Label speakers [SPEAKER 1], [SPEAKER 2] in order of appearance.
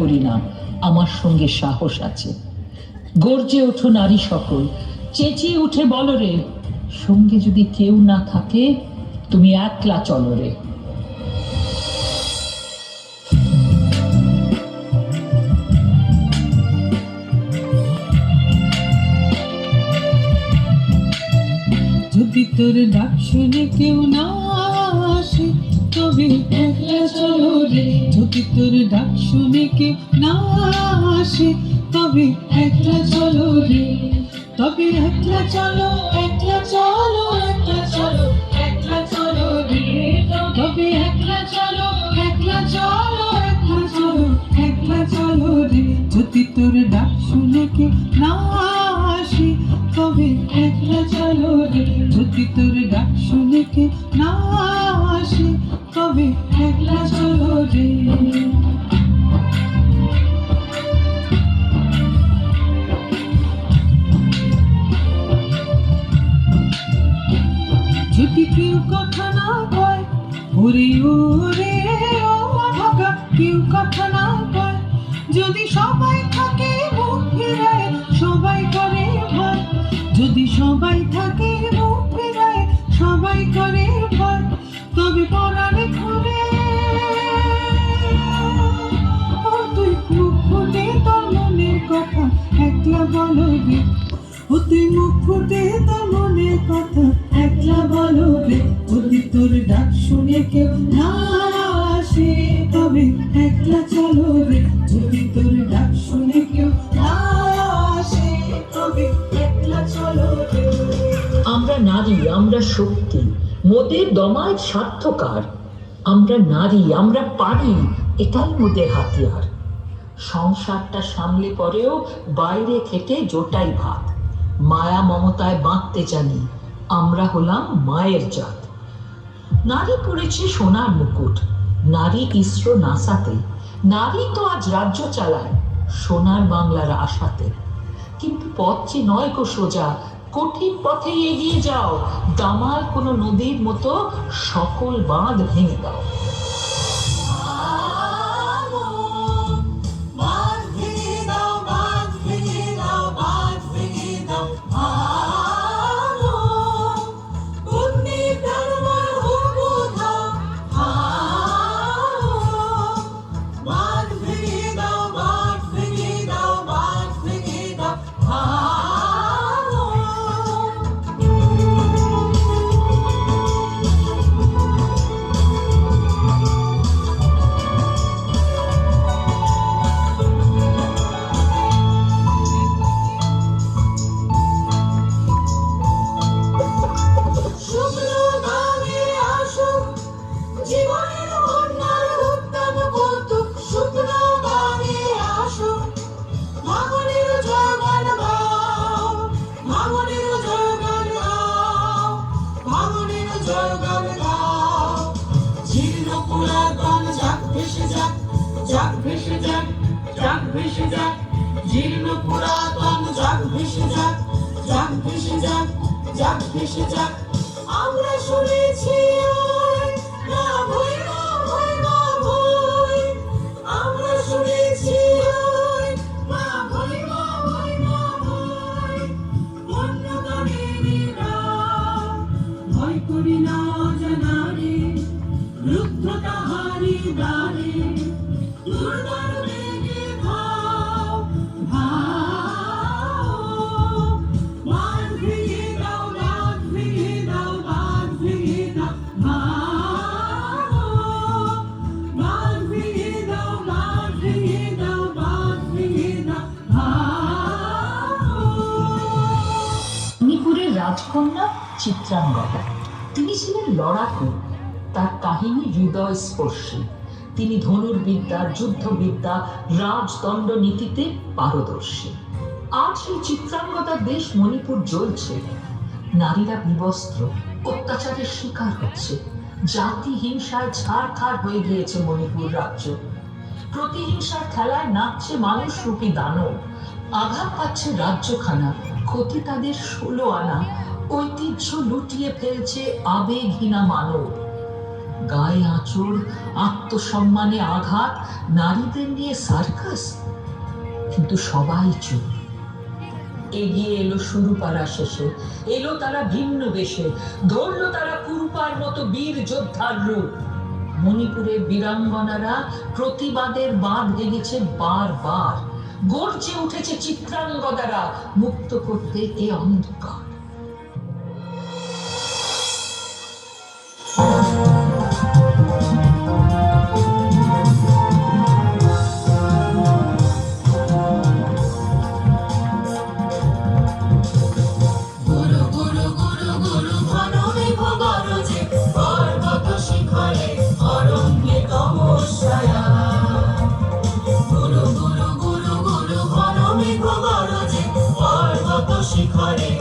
[SPEAKER 1] করি না, আমার সঙ্গে সাহস আছে। গর্জে ওঠো নারী সকল, চেঁচিয়ে উঠে বলো রে, সঙ্গে যদি কেউ না থাকে তুমি একলা চলো রে।
[SPEAKER 2] যদি তোর ডাক শুনে কেউ না আসে তবে একলা চলো রে। যদি তোর ডাক শুনে কেউ না আসে তবে একলা চলো রে। তবে একলা চলো, একলা চলো, একলা চলো, একলা চলো রে। তবে একলা চলো, একলা চলো, একলা চলো, একলা চলো রে। যদি তোর ডাক শুনে কেউ না আসে তবে একলা চলো রে। যদি তোর ডাক শুনে কেউ না আসে তবে একলা চলো রে। যদি কেউ কথা না কয়, ওরে ওরে ও ভাগা, কেউ কথা না কয়, যদি সবাই থাকে মুখ ফেরায়, সবাই করে ভয়। যদি সবাই থাকে মুখ ফেরায়, সবাই করে ভয়, তবে পরাণে ঘুরে ও তুই মুখ ফুটে তোর মনের কথা একলা বলো রে। ও তুই মুখ ফুটে তোর মনের কথা একলা বলো রে। যদি তোর ডাক শুনে কেউ না আসে তবে একলা চলো রে। যদি তোর ডাক শুনে কেউ না আসে তবে একলা চলো রে।
[SPEAKER 1] আমরা নারী, আমরা শক্তি, মোদের দমায় স্বার্থকার। আমরা নারী, আমরা পারি, এটাই মোদের হাতিয়ার। সংসারটা সামলে পরেও বাইরে খেটে জোটাই ভাত। মায়া মমতায় বাঁধতে জানি, আমরা হলাম মায়ের জাত। নারী পড়েছে সোনার মুকুট, নারী ইসরো নাসাতে, নারী তো আজ রাজ্য চালায় সোনার বাংলার আশাতে। কিন্তু পথ যে নয় গো সোজা, কঠিন পথে এগিয়ে যাও। দামাল কোনো নদীর মতো সকল বাঁধ ভেঙে দাও।
[SPEAKER 2] জীর্ণ পুরাতন জাগ ভেসে যাক, জাগ ভেসে যাক, জাগ ভেসে যাক। আমরা শুনেছি না ভয়, না ভয়, না ভয়। আমরা শুনেছি না ভয়, না ভয়, না ভয়। বন্যতনেরা ভয় করি না জানারে, রুদ্র তাহারি দ্বারে দুর্বার বেগে ভাও, ভাও। বাঁধ ভেঙে দাও, বাঁধ ভেঙে দাও, বাঁধ ভেঙে দাও, ভাও। বাঁধ ভেঙে দাও, বাঁধ ভেঙে দাও, বাঁধ ভেঙে দাও, ভাও।
[SPEAKER 1] মণিপুরের রাজকন্যা চিত্রাঙ্গদা, তিনি ছিলেন লড়াকু। তার কাহিনী হৃদয় স্পর্শী। তিনি ধনুর্বিদ্যা, যুদ্ধবিদ্যা, রাজদণ্ড নীতিতে পারদর্শী। আজ সেই চিত্রাঙ্গদার দেশ মণিপুর জ্বলছে। নারীরা বিবস্ত্র, অত্যাচারের শিকার হচ্ছে। জাতি হিংসায় ছাড়খাড় হয়ে গিয়েছে মণিপুর রাজ্য। প্রতিহিংসার খেলায় নাচছে মানুষরূপী দানব। আঘাত পাচ্ছে রাজ্যখানা, ক্ষতি তাদের 16 আনা। ঐতিহ্য লুটিয়ে ফেলছে আবেগহীনা মানব। গায়ে আঁচড়, আত্মসম্মানে আঘাত, নারীদের নিয়ে সার্কাস। কিন্তু সবাই চুপ। এগিয়ে এলো শুরুপাড়া শেষে, এলো তারা ভিন্ন বেশে, ধরলো তারা কুরুপার মতো বীর যোদ্ধার রূপ। মণিপুরের বীরাঙ্গনারা প্রতিবাদের বাঁধ ভেঙেছে বারবার, গর্জে উঠেছে চিত্রাঙ্গদারা মুক্ত করতে এ অন্ধকার।
[SPEAKER 3] গুরু গুরু গুরু গুরু ঘন মেঘ গরজে, পর্বত শিখরে অরণ্যে তমস্বয়া। গুরু গুরু গুরু গুরু ঘন মেঘ গরজে, পর্বত শিখরে